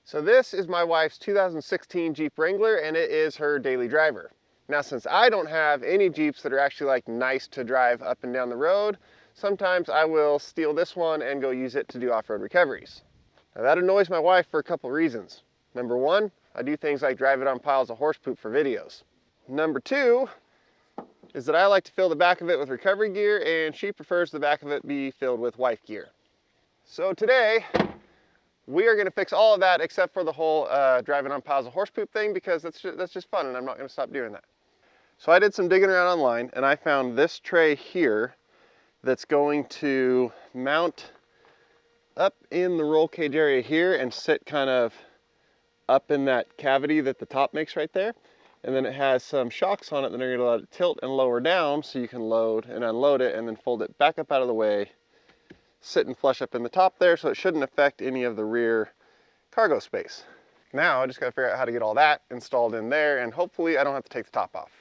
So this is my wife's 2016 Jeep Wrangler, and it is her daily driver. Now, since I don't have any Jeeps that are actually like nice to drive up and down the road, sometimes I will steal this one and go use it to do off-road recoveries. Now that annoys my wife for a couple reasons. Number one, I do things like drive it on piles of horse poop for videos. Number two is that I like to fill the back of it with recovery gear, and she prefers the back of it be filled with wife gear. So today, we are going to fix all of that except for the whole driving on piles of horse poop thing, because that's just fun and I'm not going to stop doing that. So I did some digging around online and I found this tray here that's going to mount up in the roll cage area here and sit kind of up in that cavity that the top makes right there. And then it has some shocks on it that are going to let it tilt and lower down so you can load and unload it and then fold it back up out of the way, sit and flush up in the top there, so it shouldn't affect any of the rear cargo space. Now I just got to figure out how to get all that installed in there, and hopefully I don't have to take the top off.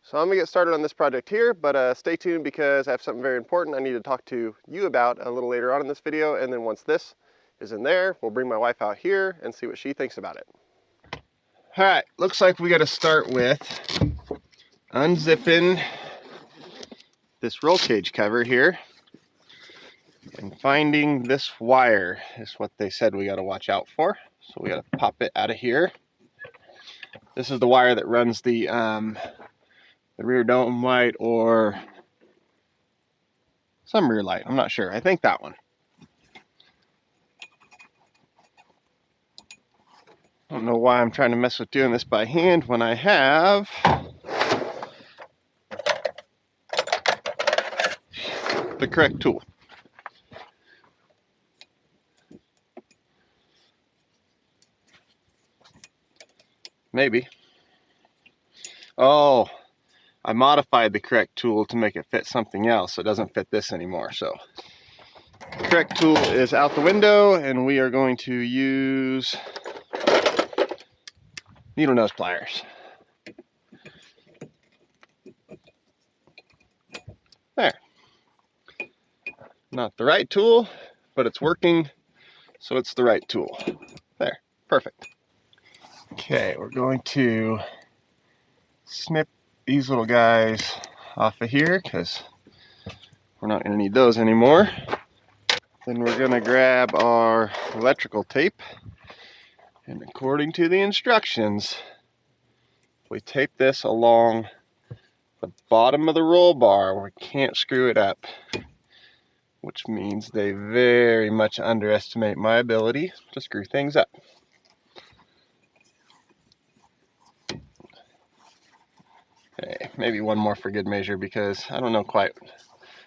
So I'm gonna get started on this project here, but stay tuned because I have something very important I need to talk to you about a little later on in this video, and then once this is in there, we'll bring my wife out here and see what she thinks about it. All right, looks like we got to start with unzipping this roll cage cover here. And finding this wire is what they said we got to watch out for. So we got to pop it out of here. This is the wire that runs the rear dome light or some rear light. I'm not sure. I think that one. I don't know why I'm trying to mess with doing this by hand when I have the correct tool. Maybe. Oh, I modified the correct tool to make it fit something else, so it doesn't fit this anymore. So the correct tool is out the window, and we are going to use needle nose pliers. There. Not the right tool, but it's working, so it's the right tool. There, perfect. Okay, we're going to snip these little guys off of here because we're not going to need those anymore. Then we're going to grab our electrical tape, and according to the instructions, we tape this along the bottom of the roll bar where we can't screw it up, which means they very much underestimate my ability to screw things up. Okay, maybe one more for good measure because I don't know quite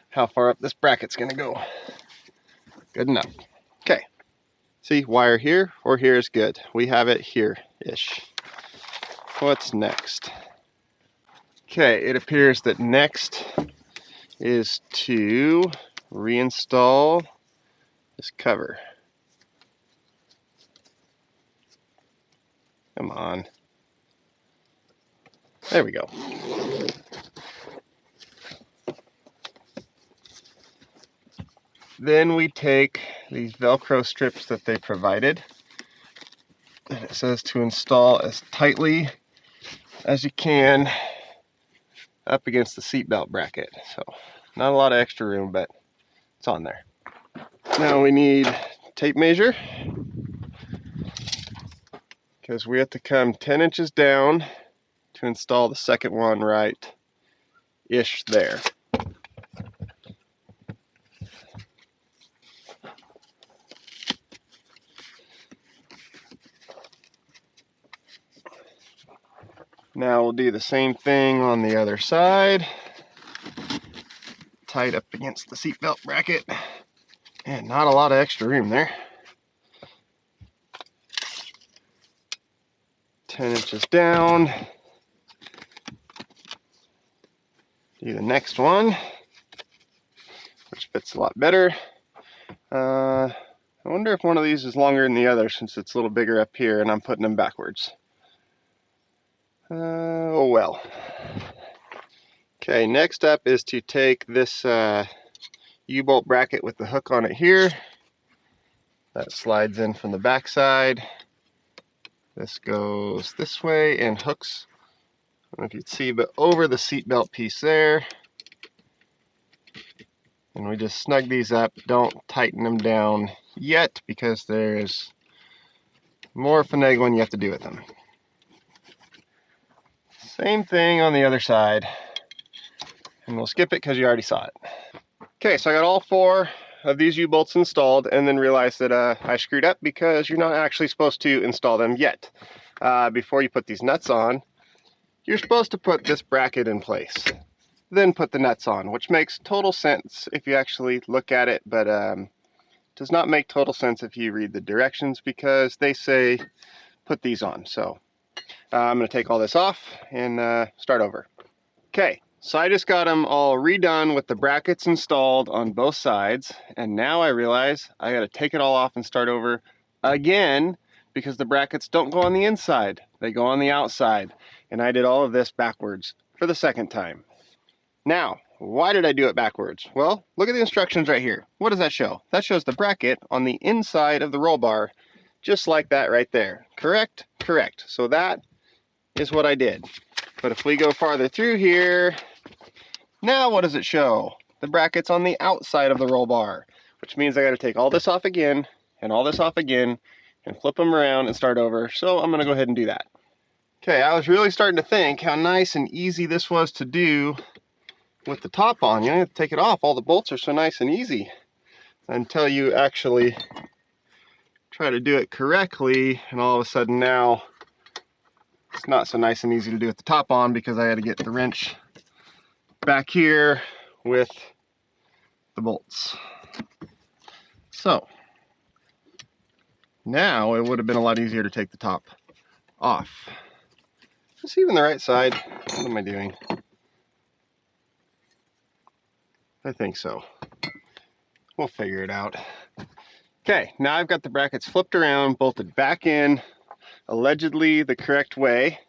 how far up this bracket's gonna go. Good enough. Okay, see, wire here or here is good. We have it here-ish. What's next? Okay, it appears that next is to reinstall this cover. Come on. There we go. Then we take these Velcro strips that they provided, and it says to install as tightly as you can up against the seatbelt bracket. So not a lot of extra room, but it's on there. Now we need tape measure because we have to come 10 inches down to install the second one right-ish there. Now we'll do the same thing on the other side. Tight up against the seatbelt bracket. And not a lot of extra room there. 10 inches down. Do the next one, which fits a lot better. I wonder if one of these is longer than the other since it's a little bigger up here and I'm putting them backwards. Oh well. Okay, next up is to take this U-bolt bracket with the hook on it here. That slides in from the back side This goes this way and hooks, I don't know if you can see, but over the seatbelt piece there. And we just snug these up. Don't tighten them down yet because there's more finagling you have to do with them. Same thing on the other side. And we'll skip it because you already saw it. Okay, so I got all 4 of these U-bolts installed and then realized that I screwed up because you're not actually supposed to install them yet. Before you put these nuts on, you're supposed to put this bracket in place, then put the nuts on, which makes total sense if you actually look at it, but does not make total sense if you read the directions because they say put these on. So I'm going to take all this off and start over. Okay, so I just got them all redone with the brackets installed on both sides, and now I realize I got to take it all off and start over again because the brackets don't go on the inside, they go on the outside, and I did all of this backwards for the second time. Now, why did I do it backwards? Well, look at the instructions right here. What does that show? That shows the bracket on the inside of the roll bar, just like that right there. Correct? Correct. So that is what I did. But if we go farther through here, now what does it show? The bracket's on the outside of the roll bar, which means I got to take all this off again and all this off again and flip them around and start over. So I'm going to go ahead and do that. Okay, I was really starting to think how nice and easy this was to do with the top on. You don't have to take it off. All the bolts are so nice and easy until you actually try to do it correctly, and all of a sudden now it's not so nice and easy to do with the top on because I had to get the wrench back here with the bolts. So now it would have been a lot easier to take the top off. Just even the right side. What am I doing? I think so. We'll figure it out. Okay, now I've got the brackets flipped around, bolted back in, allegedly the correct way,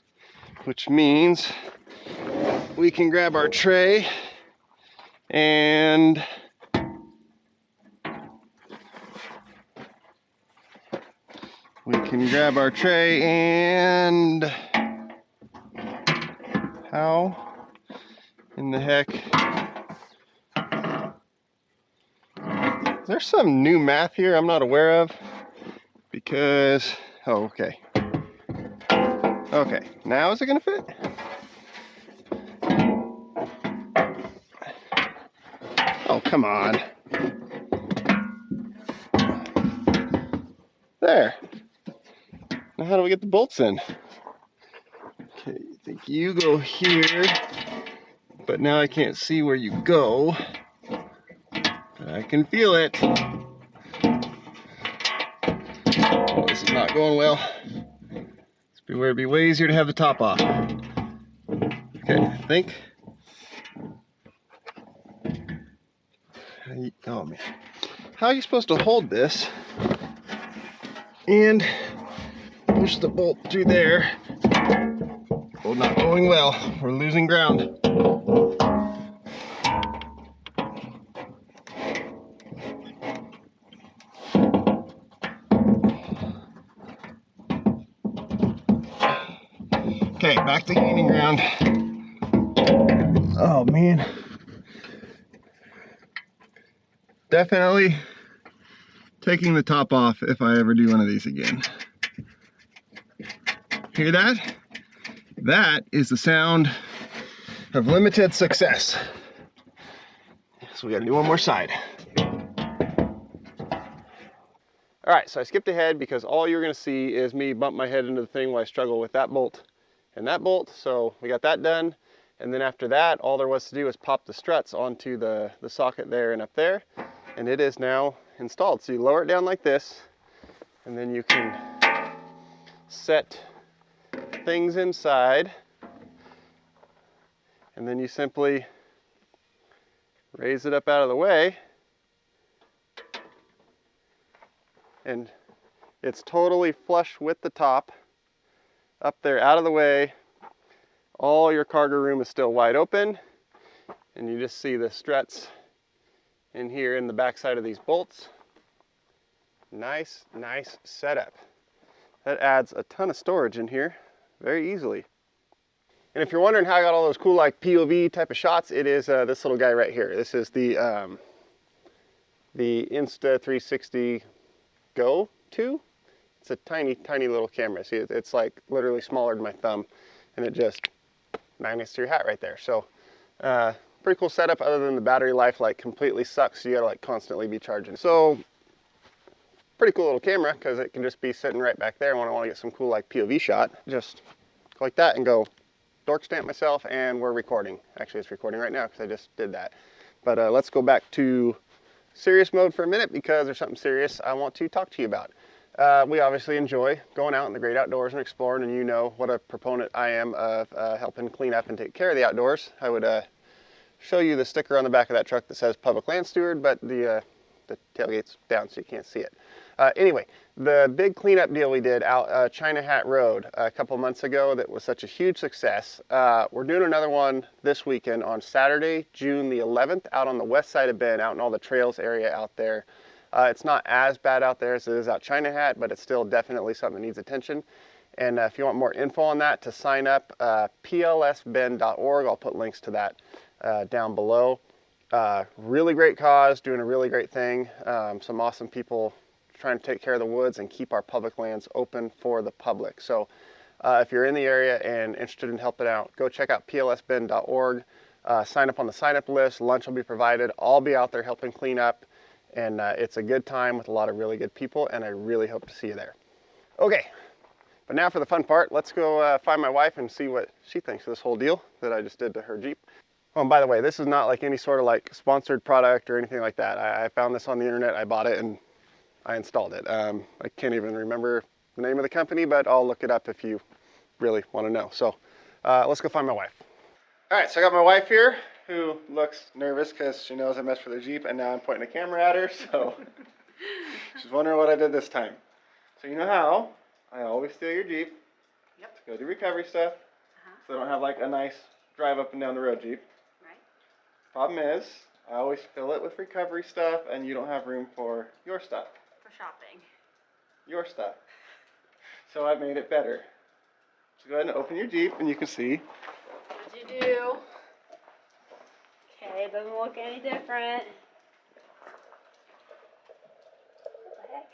which means we can grab our tray and how in the heck? Is there some new math here I'm not aware of? Because, oh, okay. Okay, now is it gonna fit? Oh, come on. There. Now how do we get the bolts in? Okay, I think you go here, but now I can't see where you go. But I can feel it. Oh, this is not going well. It'd be way easier to have the top off. Okay, I think. Oh man. How are you supposed to hold this and push the bolt through there? Oh, not going well. We're losing ground. Okay, back to gaining ground. Oh man. Definitely taking the top off if I ever do one of these again. Hear that? That is the sound of limited success. So we gotta do one more side. All right, so I skipped ahead because all you're gonna see is me bump my head into the thing while I struggle with that bolt and that bolt. So we got that done. And then after that, all there was to do was pop the struts onto the socket there and up there. And it is now installed. So you lower it down like this, and then you can set things inside. And then you simply raise it up out of the way. And it's totally flush with the top. Up there out of the way. All your cargo room is still wide open. And you just see the struts in here in the back side of these bolts. Nice, nice setup. That adds a ton of storage in here very easily. And if you're wondering how I got all those cool like POV type of shots, it is this little guy right here. This is the Insta360 Go 2. It's a tiny, tiny little camera. See, it's like literally smaller than my thumb, and it just magnets to your hat right there. So pretty cool setup, other than the battery life like completely sucks. So you gotta like constantly be charging. So pretty cool little camera, because it can just be sitting right back there when I want to get some cool like POV shot. Just go like that and go dork stamp myself, and we're recording. Actually, it's recording right now because I just did that. But let's go back to serious mode for a minute, because there's something serious I want to talk to you about. We obviously enjoy going out in the great outdoors and exploring, and you know what a proponent I am of helping clean up and take care of the outdoors. I would show you the sticker on the back of that truck that says Public Land Steward, but the tailgate's down so you can't see it. Anyway, the big cleanup deal we did out China Hat Road a couple months ago that was such a huge success. We're doing another one this weekend on Saturday, June the 11th, out on the west side of Bend, out in all the trails area out there. It's not as bad out there as it is out China Hat, but it's still definitely something that needs attention. And if you want more info on that, to sign up, plsbend.org. I'll put links to that down below. Really great cause, doing a really great thing. Some awesome people trying to take care of the woods and keep our public lands open for the public. So if you're in the area and interested in helping out, go check out plsbend.org. Sign up on the sign up list. Lunch will be provided. I'll be out there helping clean up, and it's a good time with a lot of really good people, and I really hope to see you there. Okay, but now for the fun part. Let's go find my wife and see what she thinks of this whole deal that I just did to her Jeep. Oh, and by the way, this is not like any sort of like sponsored product or anything like that. I found this on the internet, I bought it, and I installed it. I can't even remember the name of the company, but I'll look it up if you really want to know. So let's go find my wife. All right, so I got my wife here, who looks nervous because she knows I messed with her Jeep, and now I'm pointing a camera at her, so she's wondering what I did this time. So you know how I always steal your Jeep to go do recovery stuff, so I don't have like a nice drive up and down the road Jeep. Right. Problem is, I always fill it with recovery stuff, and you don't have room for your stuff. For shopping. Your stuff. So I made it better. So go ahead and open your Jeep, and you can see. What'd you do? Okay, it doesn't look any different. What the heck?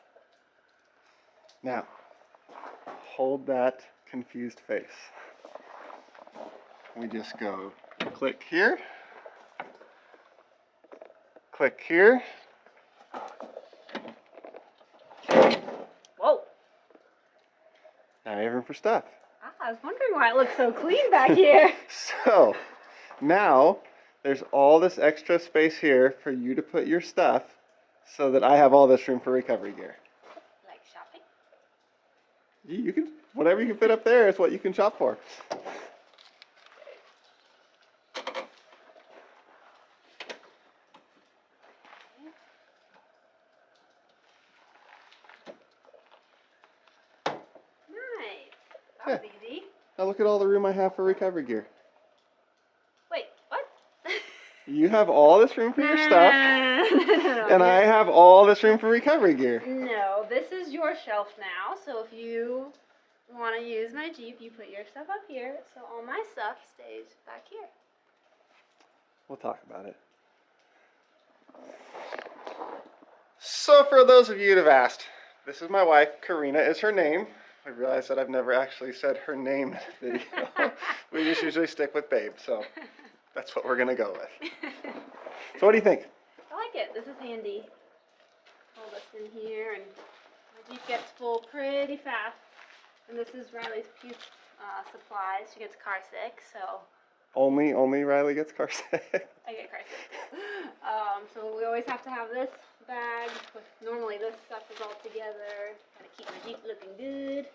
Now, hold that confused face. We just go click here. Click here. Whoa. Now you have room for stuff. I was wondering why it looks so clean back here. So, now there's all this extra space here for you to put your stuff, so that I have all this room for recovery gear. Like shopping? You can, whatever you can fit up there is what you can shop for. That was easy. Now look at all the room I have for recovery gear. Wait, what? You have all this room for your stuff, and I have all this room for recovery gear. No, this is your shelf now, so if you want to use my Jeep, you put your stuff up here, so all my stuff stays back here. We'll talk about it. So for those of you that have asked, this is my wife. Karina is her name. I realize that I've never actually said her name in the video. We just usually stick with Babe, so that's what we're going to go with. So what do you think? I like it. This is handy. Hold this in here, and my Jeep gets full pretty fast. And this is Riley's puke supplies. She gets car sick, so... Only Riley gets car sick? I get car sick. So we always have to have this bag. Normally this stuff is all together. Gotta keep my Jeep looking good.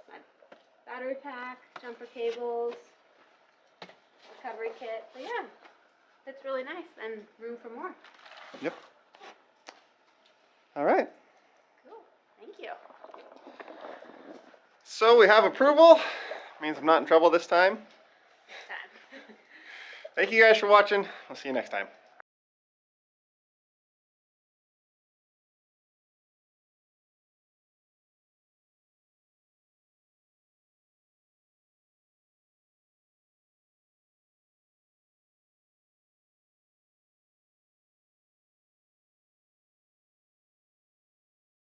My battery pack, jumper cables, recovery kit. So yeah, it's really nice and room for more. Yep. All right. Cool. Thank you. So we have approval. Means I'm not in trouble this time. Next time. Thank you guys for watching. I'll see you next time.